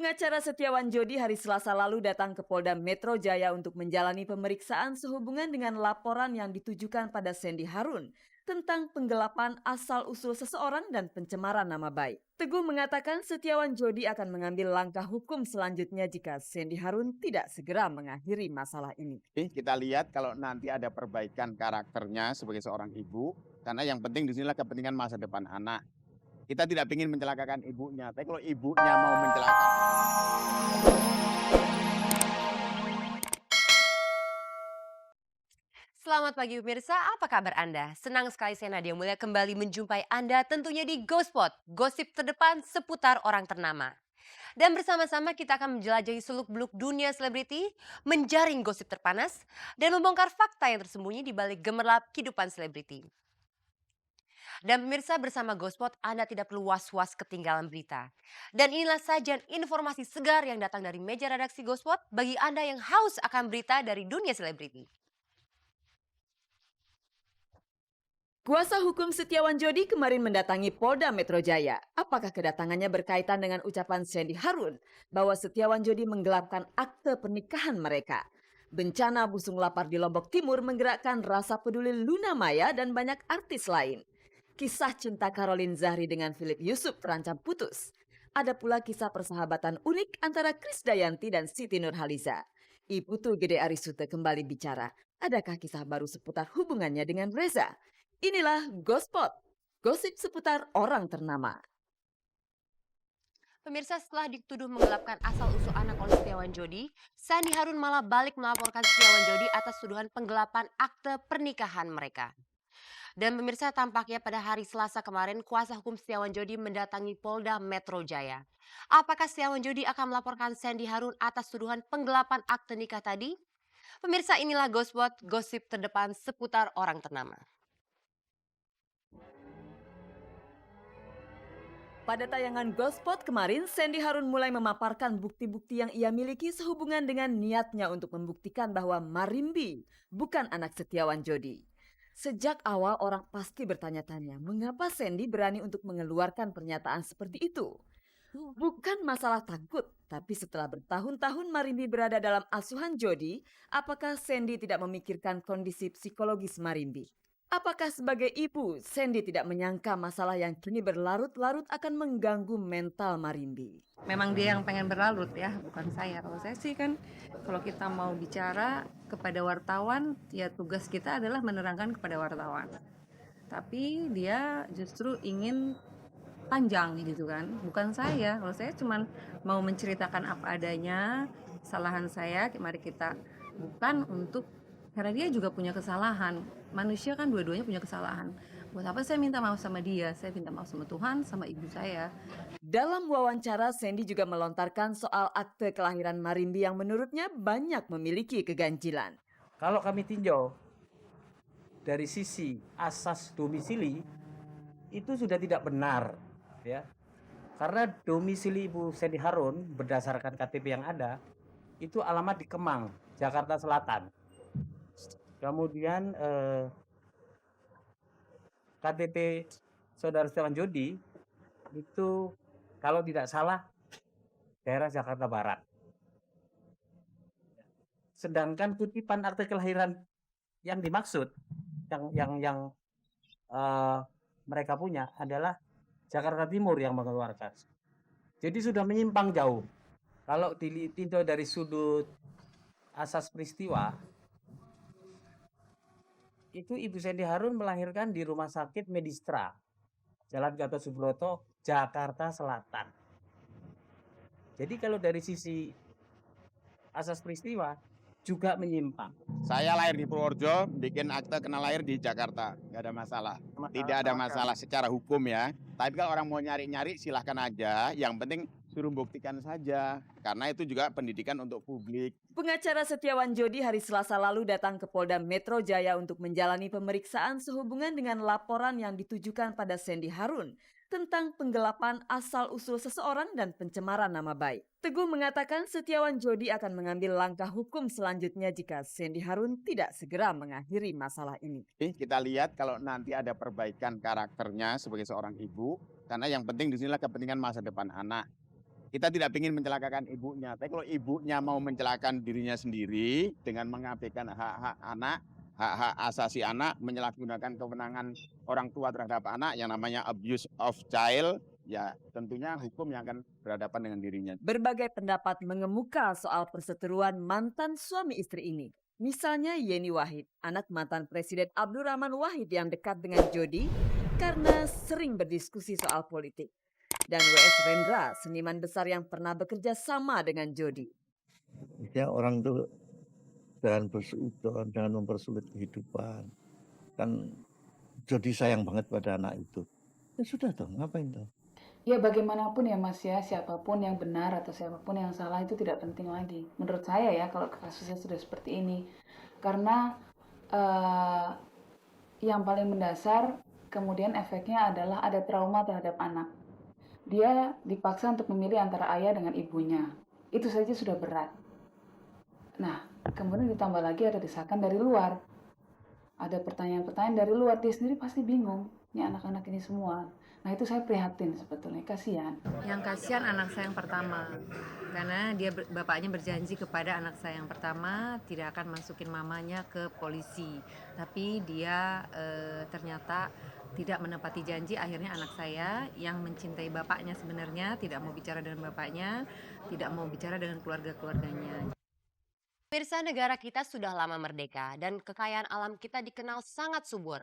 Pengacara Setiawan Jodi hari Selasa lalu datang ke Polda Metro Jaya untuk menjalani pemeriksaan sehubungan dengan laporan yang ditujukan pada Sandy Harun tentang penggelapan asal-usul seseorang dan pencemaran nama baik. Teguh mengatakan Setiawan Jodi akan mengambil langkah hukum selanjutnya jika Sandy Harun tidak segera mengakhiri masalah ini. Kita lihat kalau nanti ada perbaikan karakternya sebagai seorang ibu, karena yang penting di sinilah kepentingan masa depan anak. Kita tidak ingin mencelakakan ibunya, tapi kalau ibunya mau mencelakakan. Selamat pagi pemirsa, apa kabar Anda? Senang sekali saya Nadia Mulia kembali menjumpai Anda tentunya di Ghospot, gosip terdepan seputar orang ternama. Dan bersama-sama kita akan menjelajahi seluk-beluk dunia selebriti, menjaring gosip terpanas, dan membongkar fakta yang tersembunyi di balik gemerlap kehidupan selebriti. Dan pemirsa, bersama Ghospot Anda tidak perlu was-was ketinggalan berita. Dan inilah sajian informasi segar yang datang dari meja redaksi Ghospot bagi Anda yang haus akan berita dari dunia selebriti. Kuasa hukum Setiawan Jodi kemarin mendatangi Polda Metro Jaya. Apakah kedatangannya berkaitan dengan ucapan Sandy Harun bahwa Setiawan Jodi menggelapkan akte pernikahan mereka? Bencana busung lapar di Lombok Timur menggerakkan rasa peduli Luna Maya dan banyak artis lain. Kisah cinta Caroline Zahri dengan Philip Yusuf terancam putus. Ada pula kisah persahabatan unik antara Krisdayanti dan Siti Nurhaliza. Iputu Gede Arisute kembali bicara. Adakah kisah baru seputar hubungannya dengan Reza? Inilah Ghospot, gosip seputar orang ternama. Pemirsa, setelah dituduh menggelapkan asal-usul anak oleh Setiawan Jodi, Sandy Harun malah balik melaporkan Setiawan Jodi atas tuduhan penggelapan akte pernikahan mereka. Dan pemirsa, tampaknya pada hari Selasa kemarin kuasa hukum Setiawan Jodi mendatangi Polda Metro Jaya. Apakah Setiawan Jodi akan melaporkan Sandy Harun atas tuduhan penggelapan akte nikah tadi? Pemirsa, inilah Ghospot, gosip terdepan seputar orang ternama. Pada tayangan Ghospot kemarin, Sandy Harun mulai memaparkan bukti-bukti yang ia miliki sehubungan dengan niatnya untuk membuktikan bahwa Marimbi bukan anak Setiawan Jodi. Sejak awal orang pasti bertanya-tanya, mengapa Sandy berani untuk mengeluarkan pernyataan seperti itu? Bukan masalah takut, tapi setelah bertahun-tahun Marimbi berada dalam asuhan Jodi, apakah Sandy tidak memikirkan kondisi psikologis Marimbi? Apakah sebagai ibu, Sandy tidak menyangka masalah yang kini berlarut-larut akan mengganggu mental Marimbi? Memang dia yang pengen berlarut ya, bukan saya. Kalau saya sih kan, kalau kita mau bicara kepada wartawan, ya tugas kita adalah menerangkan kepada wartawan. Tapi dia justru ingin panjang gitu kan, bukan saya. Kalau saya cuma mau menceritakan apa adanya, kesalahan saya, mari kita bukan untuk, karena dia juga punya kesalahan. Manusia kan dua-duanya punya kesalahan. Buat apa saya minta maaf sama dia? Saya minta maaf sama Tuhan, sama ibu saya. Dalam wawancara, Sandy juga melontarkan soal akte kelahiran Marimbi yang menurutnya banyak memiliki keganjilan. Kalau kami tinjau dari sisi asas domisili itu sudah tidak benar, ya. Karena domisili Ibu Sandy Harun berdasarkan KTP yang ada itu alamat di Kemang, Jakarta Selatan. Kemudian KTP Saudara Setiawan Jodi itu kalau tidak salah daerah Jakarta Barat. Sedangkan kutipan akte kelahiran yang dimaksud yang mereka punya adalah Jakarta Timur yang mengeluarkan. Jadi sudah menyimpang jauh. Kalau ditinjau dari sudut asas peristiwa, itu Ibu Sandy Harun melahirkan di Rumah Sakit Medistra, Jalan Gatot Subroto, Jakarta Selatan. Jadi kalau dari sisi asas peristiwa juga menyimpang. Saya lahir di Purworejo, bikin akte kena lahir di Jakarta, nggak ada masalah. Tidak ada masalah secara hukum ya. Tapi kalau orang mau nyari-nyari silahkan aja. Yang penting suruh buktikan saja, karena itu juga pendidikan untuk publik. Pengacara Setiawan Jodi hari Selasa lalu datang ke Polda Metro Jaya untuk menjalani pemeriksaan sehubungan dengan laporan yang ditujukan pada Sandy Harun tentang penggelapan asal-usul seseorang dan pencemaran nama baik. Teguh mengatakan Setiawan Jodi akan mengambil langkah hukum selanjutnya jika Sandy Harun tidak segera mengakhiri masalah ini. Kita lihat kalau nanti ada perbaikan karakternya sebagai seorang ibu, karena yang penting di sinilah kepentingan masa depan anak. Kita tidak ingin mencelakakan ibunya, tapi kalau ibunya mau mencelakakan dirinya sendiri dengan mengabaikan hak-hak anak, hak-hak asasi anak, menyalahgunakan kewenangan orang tua terhadap anak yang namanya abuse of child, ya tentunya hukum yang akan berhadapan dengan dirinya. Berbagai pendapat mengemuka soal perseteruan mantan suami istri ini. Misalnya Yeni Wahid, anak mantan Presiden Abdurrahman Wahid yang dekat dengan Jody karena sering berdiskusi soal politik. Dan W.S. Rendra, seniman besar yang pernah bekerja sama dengan Jody. Ya orang tuh jangan mempersulit kehidupan. Kan Jody sayang banget pada anak itu. Ya sudah dong, ngapain dong? Ya bagaimanapun ya Mas ya, siapapun yang benar atau siapapun yang salah itu tidak penting lagi. Menurut saya ya kalau kasusnya sudah seperti ini. Karena yang paling mendasar kemudian efeknya adalah ada trauma terhadap anak. Dia dipaksa untuk memilih antara ayah dengan ibunya. Itu saja sudah berat. Nah, kemudian ditambah lagi ada desakan dari luar. Ada pertanyaan-pertanyaan dari luar, dia sendiri pasti bingung. Ini anak-anak ini semua. Nah itu saya prihatin sebetulnya, kasihan. Yang kasihan anak saya yang pertama, karena bapaknya berjanji kepada anak saya yang pertama tidak akan masukin mamanya ke polisi, tapi dia ternyata tidak menepati janji. Akhirnya anak saya yang mencintai bapaknya sebenarnya tidak mau bicara dengan bapaknya, tidak mau bicara dengan keluarga-keluarganya. Pemirsa, negara kita sudah lama merdeka dan kekayaan alam kita dikenal sangat subur.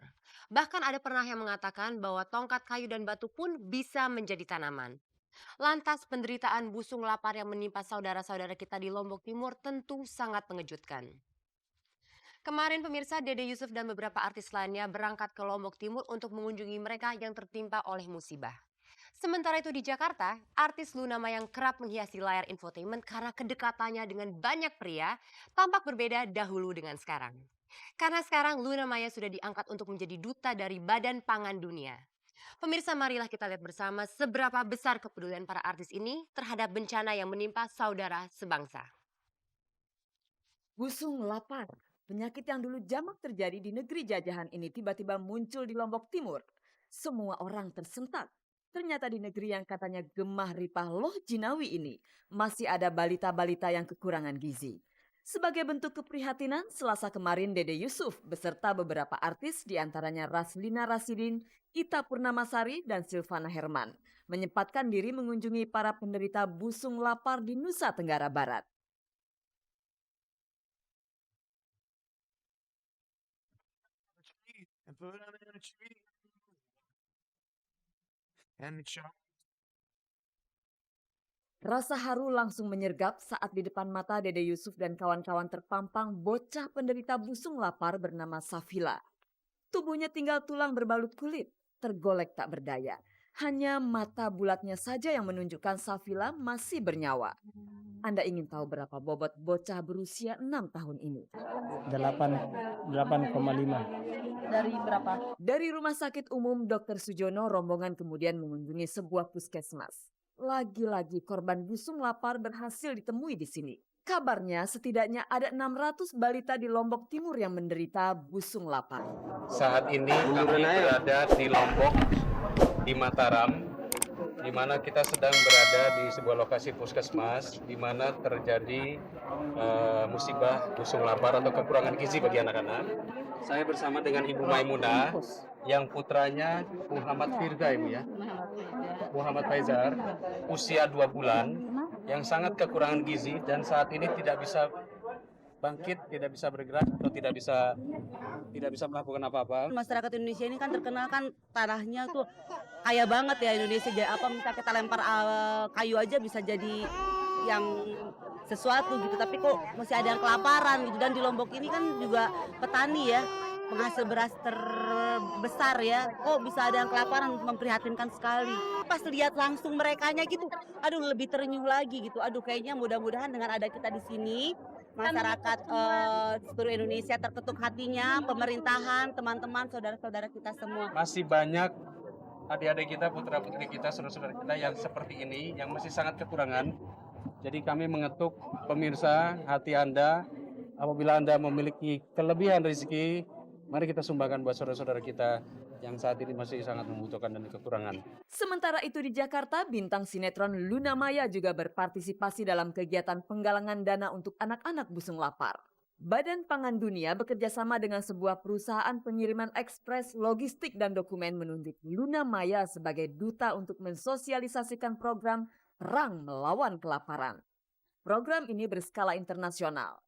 Bahkan ada pernah yang mengatakan bahwa tongkat kayu dan batu pun bisa menjadi tanaman. Lantas penderitaan busung lapar yang menimpa saudara-saudara kita di Lombok Timur tentu sangat mengejutkan. Kemarin pemirsa, Dede Yusuf dan beberapa artis lainnya berangkat ke Lombok Timur untuk mengunjungi mereka yang tertimpa oleh musibah. Sementara itu di Jakarta, artis Luna Maya yang kerap menghiasi layar infotainment karena kedekatannya dengan banyak pria tampak berbeda dahulu dengan sekarang. Karena sekarang Luna Maya sudah diangkat untuk menjadi duta dari Badan Pangan Dunia. Pemirsa, marilah kita lihat bersama seberapa besar kepedulian para artis ini terhadap bencana yang menimpa saudara sebangsa. Busung lapar, penyakit yang dulu jamak terjadi di negeri jajahan ini tiba-tiba muncul di Lombok Timur. Semua orang tersentak. Ternyata di negeri yang katanya gemah ripah loh jinawi ini masih ada balita-balita yang kekurangan gizi. Sebagai bentuk keprihatinan, Selasa kemarin Dede Yusuf beserta beberapa artis diantaranya Raslina Rasidin, Ita Purnamasari, dan Silvana Herman menyempatkan diri mengunjungi para penderita busung lapar di Nusa Tenggara Barat. Rasa haru langsung menyergap saat di depan mata Dede Yusuf dan kawan-kawan terpampang bocah penderita busung lapar bernama Safila. Tubuhnya tinggal tulang berbalut kulit, tergolek tak berdaya. Hanya mata bulatnya saja yang menunjukkan Safila masih bernyawa. Anda ingin tahu berapa bobot bocah berusia 6 tahun ini? 8,5. Dari berapa? Dari Rumah Sakit Umum Dr. Sujono, rombongan kemudian mengunjungi sebuah puskesmas. Lagi-lagi korban busung lapar berhasil ditemui di sini. Kabarnya setidaknya ada 600 balita di Lombok Timur yang menderita busung lapar. Saat ini kami berada di Lombok, di Mataram, di mana kita sedang berada di sebuah lokasi puskesmas di mana terjadi musibah busung lapar atau kekurangan gizi bagi anak-anak. Saya bersama dengan Ibu Maimunah yang putranya Muhammad Firda, Ibu ya. Muhammad Faizar, usia 2 bulan, yang sangat kekurangan gizi dan saat ini tidak bisa bangkit, tidak bisa bergerak atau tidak bisa melakukan apa-apa. Masyarakat Indonesia ini kan terkenal kan tanahnya tuh kaya banget ya Indonesia. Apa misalnya kita lempar kayu aja bisa jadi yang sesuatu gitu, tapi kok masih ada yang kelaparan gitu. Dan di Lombok ini kan juga petani ya, penghasil beras terbesar ya, kok bisa ada yang kelaparan, memprihatinkan sekali. Pas lihat langsung merekanya gitu, aduh lebih terenyuh lagi gitu. Aduh kayaknya mudah-mudahan dengan ada kita di sini, masyarakat seluruh Indonesia terketuk hatinya, pemerintahan, teman-teman, saudara-saudara kita semua. Masih banyak adik-adik kita, putra-putri kita, saudara-saudara kita yang seperti ini, yang masih sangat kekurangan. Jadi kami mengetuk pemirsa hati Anda, apabila Anda memiliki kelebihan rezeki, Mari kita sumbangkan buat saudara-saudara kita yang saat ini masih sangat membutuhkan dan kekurangan. Sementara itu di Jakarta, bintang sinetron Luna Maya juga berpartisipasi dalam kegiatan penggalangan dana untuk anak-anak busung lapar. Badan Pangan Dunia bekerja sama dengan sebuah perusahaan pengiriman ekspres logistik dan dokumen menunjuk Luna Maya sebagai duta untuk mensosialisasikan program Perang Melawan Kelaparan. Program ini berskala internasional.